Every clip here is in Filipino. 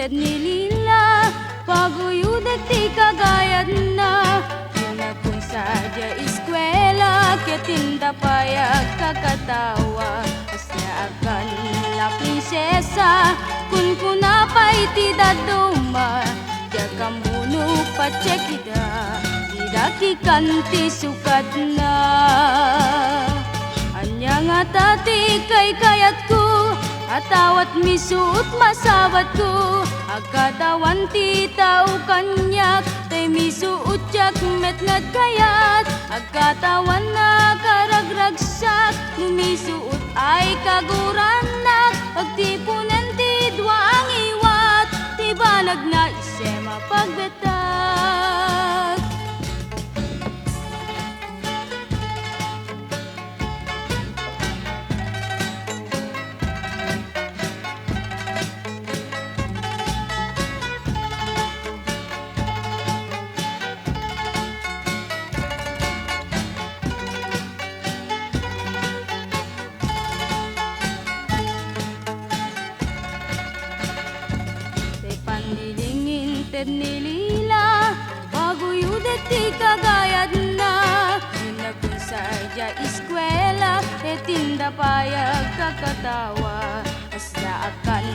ted nilila paguyudag ti kagayad na pinagkung sadya eskwela ketinda payag kakatawa asya akan la prinsesa kun kunapay ti daduma ya kamuno pacekida didaki kanti sukat na anya nga tati kay kayatku atawat misuot masabat ko agkatawan ti tao kanyak tay misuot jak metngad kayat agkatawan na karagragsak misuot ay kaguranak pagtipunan ti duang iwat ti banag na isema pagbetak. Nilila paguyudag ti kagayad na pinagkung sadya eskwela etinda payag kakatawa asya akan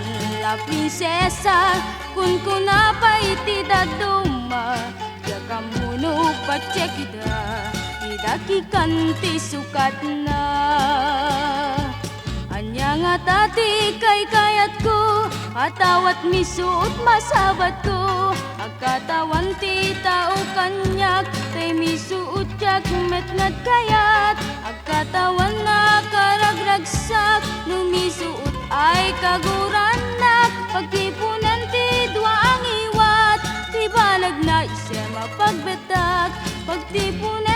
la prinsesa kun kunapay ti daduma ya kamuno pacekida idaki kanti sukat na anya nga tati kay kayat ko atawat misuot masabat ko agkatawan ti tao kanyak tay misuot jak metngad kayat agkatawan na karagragsak no misuot ay kaguranak pagtipunan ti duang iwat ti banag na isema pagbetak pagtipunan